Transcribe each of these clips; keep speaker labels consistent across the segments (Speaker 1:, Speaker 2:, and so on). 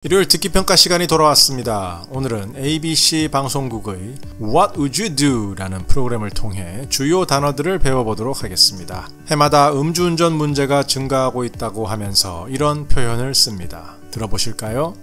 Speaker 1: 일요일 듣기평가 시간이 돌아왔습니다. 오늘은 ABC 방송국의 What Would You Do? 라는 프로그램을 통해 주요 단어들을 배워보도록 하겠습니다. 해마다 음주운전 문제가 증가하고 있다고 하면서 이런 표현을 씁니다. 들어보실까요?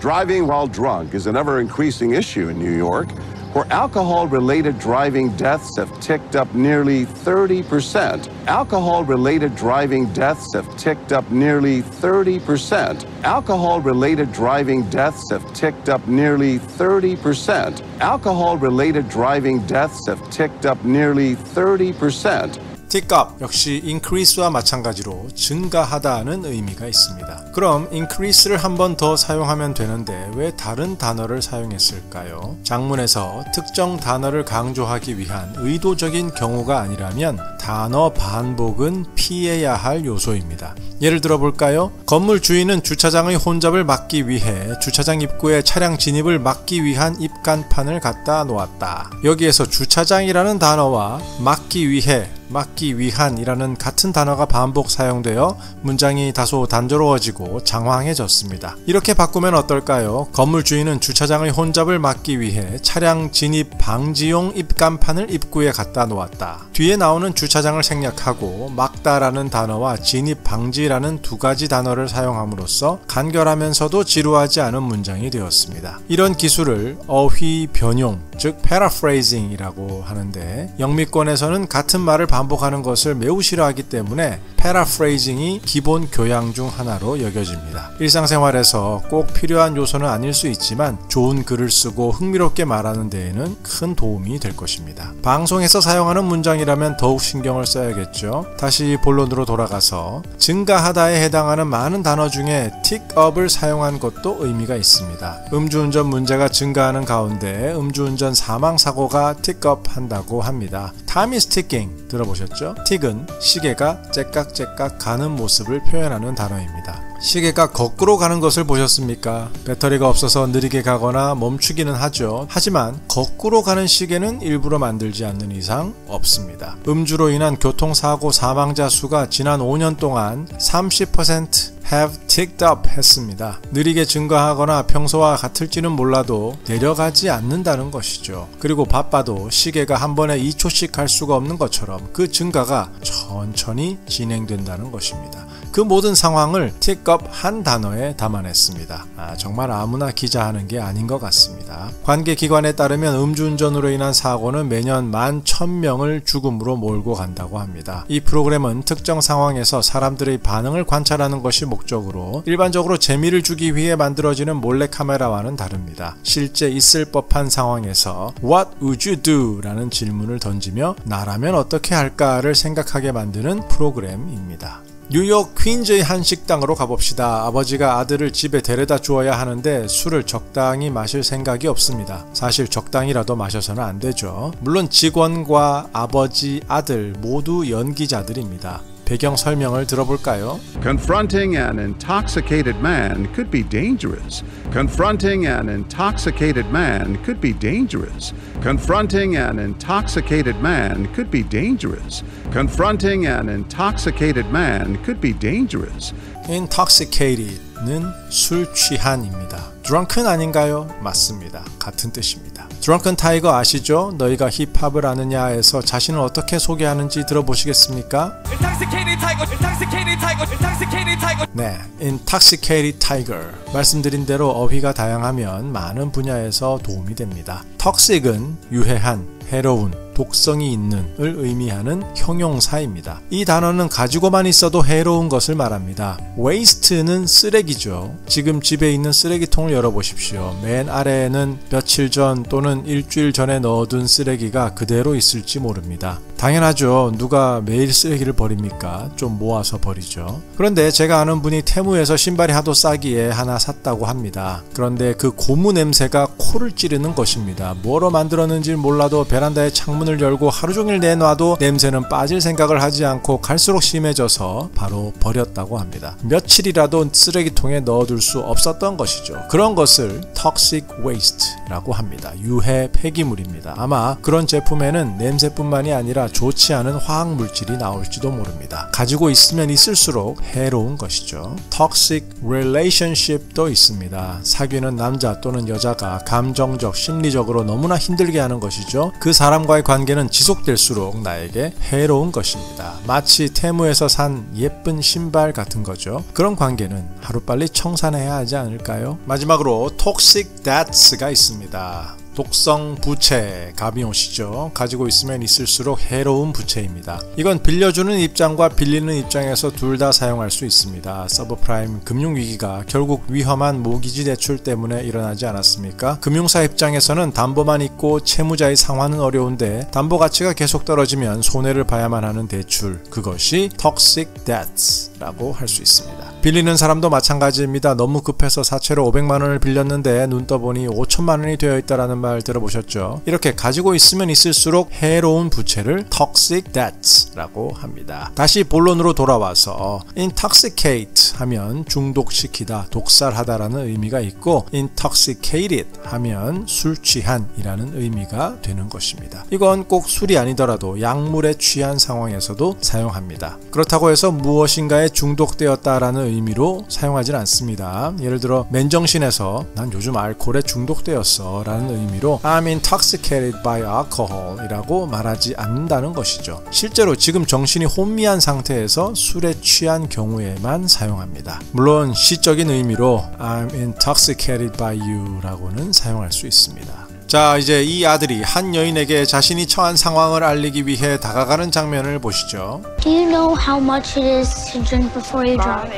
Speaker 2: Driving while drunk is an ever-increasing issue in New York, where alcohol-related driving deaths have ticked up nearly 30%. Alcohol-related driving deaths have ticked up nearly 30%. Alcohol-related driving deaths have ticked up nearly 30%. Alcohol-related driving deaths have ticked up nearly 30%.
Speaker 1: tick up 역시 increase와 마찬가지로 증가하다는 의미가 있습니다. 그럼 increase를 한 번 더 사용하면 되는데 왜 다른 단어를 사용했을까요? 장문에서 특정 단어를 강조하기 위한 의도적인 경우가 아니라면 단어 반복은 피해야 할 요소입니다. 예를 들어 볼까요? 건물 주인은 주차장의 혼잡을 막기 위해 주차장 입구에 차량 진입을 막기 위한 입간판을 갖다 놓았다. 여기에서 주차장이라는 단어와 막기 위해, 막기 위한이라는 같은 단어가 반복 사용되어 문장이 다소 단조로워지고 장황해졌습니다. 이렇게 바꾸면 어떨까요? 건물 주인은 주차장의 혼잡을 막기 위해 차량 진입 방지용 입간판을 입구에 갖다 놓았다. 뒤에 나오는 주차장을 생략하고 막다라는 단어와 진입 방지라는 두 가지 단어를 사용함으로써 간결하면서도 지루하지 않은 문장이 되었습니다. 이런 기술을 어휘 변용, 즉 paraphrasing이라고 하는데 영미권에서는 같은 말을 반복하는 것을 매우 싫어하기 때문에 paraphrasing이 기본 교양 중 하나로 여겨집니다. 일상생활에서 꼭 필요한 요소는 아닐 수 있지만 좋은 글을 쓰고 흥미롭게 말하는 데에는 큰 도움이 될 것입니다. 방송에서 사용하는 문장이라면 더욱 신경을 써야겠죠. 다시 본론으로 돌아가서 증가하다에 해당하는 많은 단어 중에 tick up을 사용한 것도 의미가 있습니다. 음주운전 문제가 증가하는 가운데 음주운전 사망사고가 tick up 한다고 합니다. Time is ticking 들어보셨죠? tick은 시계가 째깍째깍 가는 모습을 표현하는 단어입니다. 시계가 거꾸로 가는 것을 보셨습니까? 배터리가 없어서 느리게 가거나 멈추기는 하죠. 하지만 거꾸로 가는 시계는 일부러 만들지 않는 이상 없습니다. 음주로 인한 교통사고 사망자 수가 지난 5년 동안 30% have ticked up 했습니다. 느리게 증가하거나 평소와 같을지는 몰라도 내려가지 않는다는 것이죠. 그리고 바빠도 시계가 한 번에 2초씩 갈 수가 없는 것처럼 그 증가가 천천히 진행된다는 것입니다. 그 모든 상황을 tick up 한 단어에 담아냈습니다. 정말 아무나 기자하는 게 아닌 것 같습니다. 관계기관에 따르면 음주운전으로 인한 사고는 매년 11,000명을 죽음으로 몰고 간다고 합니다. 이 프로그램은 특정 상황에서 사람들의 반응을 관찰하는 것이 목적으로 일반적으로 재미를 주기 위해 만들어지는 몰래카메라와는 다릅니다. 실제 있을 법한 상황에서 What would you do? 라는 질문을 던지며 나라면 어떻게 할까를 생각하게 만드는 프로그램입니다. 뉴욕 퀸즈의 한 식당으로 가봅시다. 아버지가 아들을 집에 데려다 주어야 하는데 술을 적당히 마실 생각이 없습니다. 사실 적당히라도 마셔서는 안 되죠. 물론 직원과 아버지, 아들 모두 연기자들입니다. 배경 설명을 들어볼까요?
Speaker 3: Confronting an intoxicated man could be dangerous. Confronting an intoxicated man could be dangerous. Confronting an intoxicated man could be dangerous. Confronting an intoxicated man could be dangerous.
Speaker 1: Intoxicated는 술 취한입니다. drunken 아닌가요? 맞습니다. 같은 뜻입니다. Drunken Tiger 아시죠? 너희가 힙합을 아느냐에서 자신을 어떻게 소개하는지 들어보시겠습니까?
Speaker 4: Intoxicated tiger, intoxicated tiger, intoxicated tiger.
Speaker 1: 네, Intoxicated Tiger. 말씀드린 대로 어휘가 다양하면 많은 분야에서 도움이 됩니다. Toxic은 유해한, 해로운, 독성이 있는을 의미하는 형용사입니다. 이 단어는 가지고만 있어도 해로운 것을 말합니다. Waste는 쓰레기죠. 지금 집에 있는 쓰레기통을 열어보십시오. 맨 아래에는 며칠 전 또는 일주일 전에 넣어둔 쓰레기가 그대로 있을지 모릅니다. 당연하죠. 누가 매일 쓰레기를 버립니까? 좀 모아서 버리죠. 그런데 제가 아는 분이 테무에서 신발이 하도 싸기에 하나 샀다고 합니다. 그런데 그 고무 냄새가 코를 찌르는 것입니다. 뭐로 만들었는지 몰라도 베란다에 창문을 열고 하루 종일 내놔도 냄새는 빠질 생각을 하지 않고 갈수록 심해져서 바로 버렸다고 합니다. 며칠이라도 쓰레기통에 넣어둘 수 없었던 것이죠. 그런 것을 toxic waste라고 합니다. 유해 폐기물입니다. 아마 그런 제품에는 냄새뿐만이 아니라 좋지 않은 화학 물질이 나올지도 모릅니다. 가지고 있으면 있을수록 해로운 것이죠. Toxic relationship도 있습니다. 사귀는 남자 또는 여자가 감정적, 심리적으로 너무나 힘들게 하는 것이죠. 그 사람과의 관계는 지속될수록 나에게 해로운 것입니다. 마치 테무에서 산 예쁜 신발 같은 거죠. 그런 관계는 하루빨리 청산해야 하지 않을까요? 마지막으로 Toxic debts가 있습니다. 독성 부채, 가비옷이죠. 가지고 있으면 있을수록 해로운 부채입니다. 이건 빌려주는 입장과 빌리는 입장에서 둘 다 사용할 수 있습니다. 서브프라임 금융위기가 결국 위험한 모기지 대출 때문에 일어나지 않았습니까? 금융사 입장에서는 담보만 있고 채무자의 상환은 어려운데 담보 가치가 계속 떨어지면 손해를 봐야만 하는 대출, 그것이 Toxic debts라고 할 수 있습니다. 빌리는 사람도 마찬가지입니다. 너무 급해서 사채로 500만 원을 빌렸는데 눈 떠보니 5천만 원이 되어 있다라는 말 들어보셨죠? 이렇게 가지고 있으면 있을수록 해로운 부채를 Toxic debts라고 합니다. 다시 본론으로 돌아와서 intoxicate 하면 중독시키다, 독살하다라는 의미가 있고 intoxicated 하면 술 취한이라는 의미가 되는 것입니다. 이건 꼭 술이 아니더라도 약물에 취한 상황에서도 사용합니다. 그렇다고 해서 무엇인가에 중독되었다라는 의미로 사용하진 않습니다. 예를 들어 맨정신에서 난 요즘 알코올에 중독되었어 라는 의미로 I'm intoxicated by alcohol 이라고 말하지 않는다는 것이죠. 실제로 지금 정신이 혼미한 상태에서 술에 취한 경우에만 사용합니다. 물론 시적인 의미로 I'm intoxicated by you 라고는 사용할 수 있습니다. 자, 이제 이 아들이 한 여인에게 자신이 처한 상황을 알리기 위해 다가가는 장면을 보시죠.
Speaker 5: Do you know how much it is to drink before you drive?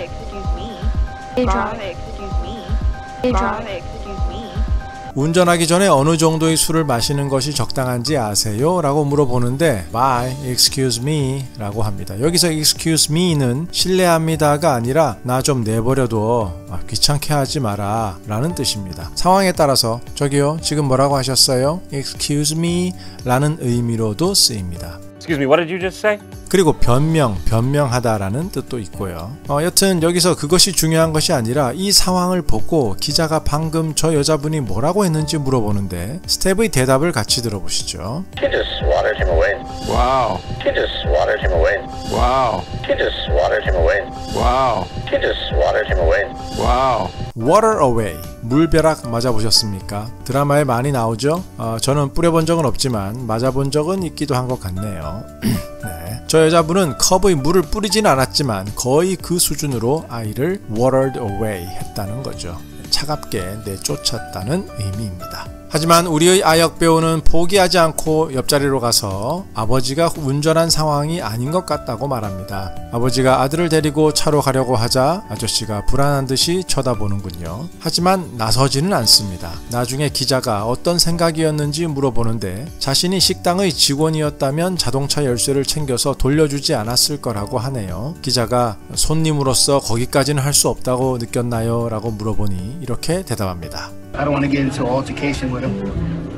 Speaker 1: 운전하기 전에 어느 정도의 술을 마시는 것이 적당한지 아세요? 라고 물어보는데 Bye, excuse me 라고 합니다. 여기서 excuse me는 실례합니다가 아니라 나 좀 내버려둬, 귀찮게 하지 마라 라는 뜻입니다. 상황에 따라서 저기요, 지금 뭐라고 하셨어요? excuse me 라는 의미로도 쓰입니다.
Speaker 6: Excuse me, what did you just say?
Speaker 1: 그리고 변명하다라는 뜻도 있고요. 여튼 여기서 그것이 중요한 것이 아니라 이 상황을 보고 기자가 방금 저 여자분이 뭐라고 했는지 물어보는데 스텝의 대답을 같이 들어보시죠.
Speaker 7: She just swatted him away.
Speaker 3: Wow.
Speaker 7: She just swatted him away.
Speaker 3: Wow.
Speaker 7: She just swatted him away.
Speaker 3: Wow.
Speaker 7: She just swatted him away.
Speaker 3: Wow.
Speaker 1: Water away, 물벼락 맞아보셨습니까? 드라마에 많이 나오죠? 저는 뿌려본 적은 없지만 맞아본 적은 있기도 한 것 같네요. 네. 저 여자분은 컵의 물을 뿌리진 않았지만 거의 그 수준으로 아이를 watered away 했다는 거죠. 차갑게 내쫓았다는 의미입니다. 하지만 우리의 아역 배우는 포기하지 않고 옆자리로 가서 아버지가 운전한 상황이 아닌 것 같다고 말합니다. 아버지가 아들을 데리고 차로 가려고 하자 아저씨가 불안한 듯이 쳐다보는군요. 하지만 나서지는 않습니다. 나중에 기자가 어떤 생각이었는지 물어보는데 자신이 식당의 직원이었다면 자동차 열쇠를 챙겨서 돌려주지 않았을 거라고 하네요. 기자가 손님으로서 거기까지는 할 수 없다고 느꼈나요? 라고 물어보니 이렇게 대답합니다.
Speaker 8: I don't want to get into an altercation with him.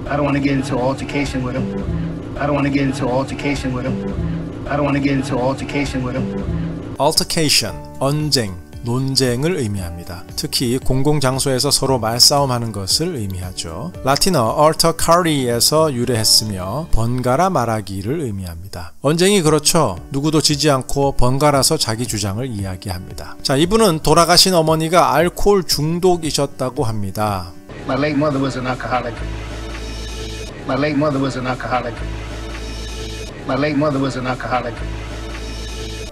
Speaker 8: I don't want to get into an altercation with him. I don't want to get into an altercation with him. I don't want to get into an altercation with him.
Speaker 1: Altercation, 언쟁, 논쟁을 의미합니다. 특히 공공장소에서 서로 말싸움하는 것을 의미하죠. 라틴어 altercari에서 유래했으며 번갈아 말하기를 의미합니다. 언쟁이 그렇죠. 누구도 지지 않고 번갈아서 자기 주장을 이야기합니다. 자, 이분은 돌아가신 어머니가 알코올 중독이셨다고 합니다.
Speaker 8: My late mother was an alcoholic. My late mother was an alcoholic. My late mother was an alcoholic.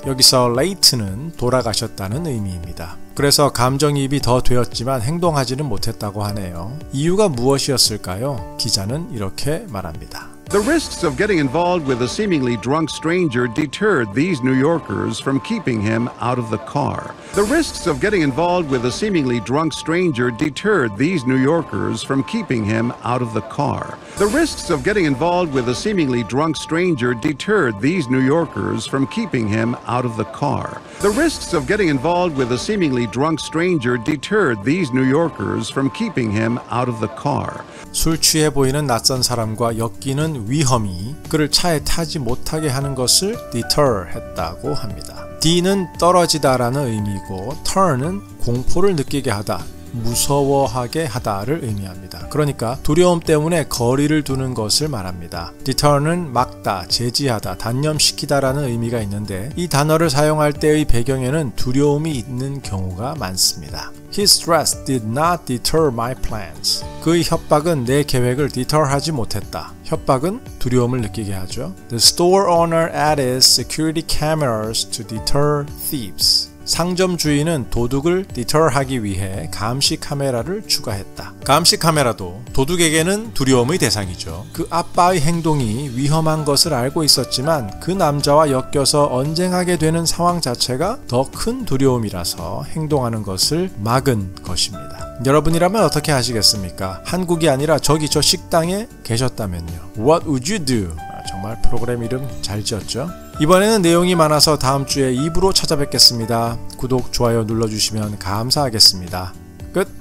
Speaker 1: 여기서 late는 돌아가셨다는 의미입니다. 그래서 감정이입이 더 되었지만 행동하지는 못했다고 하네요. 이유가 무엇이었을까요? 기자는 이렇게 말합니다.
Speaker 3: The risks of getting involved with a seemingly drunk stranger deterred these New Yorkers from keeping him out of the car. The risks of getting involved with a seemingly drunk stranger deterred these New Yorkers from keeping him out of the car. The risks of getting involved with a seemingly drunk stranger deterred these New Yorkers from keeping him out of the car. The risks of getting involved with a seemingly drunk stranger deterred these New Yorkers from keeping him out of the car.
Speaker 1: 술 취해 보이는 낯선 사람과 엮이는 위험이 그를 차에 타지 못하게 하는 것을 deter 했다고 합니다. D는 떨어지다라는 의미고 turn은 공포를 느끼게 하다, 무서워하게 하다를 의미합니다. 그러니까 두려움 때문에 거리를 두는 것을 말합니다. deter는 막다, 제지하다, 단념시키다 라는 의미가 있는데 이 단어를 사용할 때의 배경에는 두려움이 있는 경우가 많습니다. His threats did not deter my plans. 그의 협박은 내 계획을 deter하지 못했다. 협박은 두려움을 느끼게 하죠. The store owner added security cameras to deter thieves. 상점 주인은 도둑을 deter하기 위해 감시 카메라를 추가했다. 감시 카메라도 도둑에게는 두려움의 대상이죠. 그 아빠의 행동이 위험한 것을 알고 있었지만 그 남자와 엮여서 언쟁하게 되는 상황 자체가 더 큰 두려움이라서 행동하는 것을 막은 것입니다. 여러분이라면 어떻게 하시겠습니까? 한국이 아니라 저기 저 식당에 계셨다면요. What would you do? 정말 프로그램 이름 잘 지었죠? 이번에는 내용이 많아서 다음 주에 2부로 찾아뵙겠습니다. 구독, 좋아요 눌러주시면 감사하겠습니다. 끝!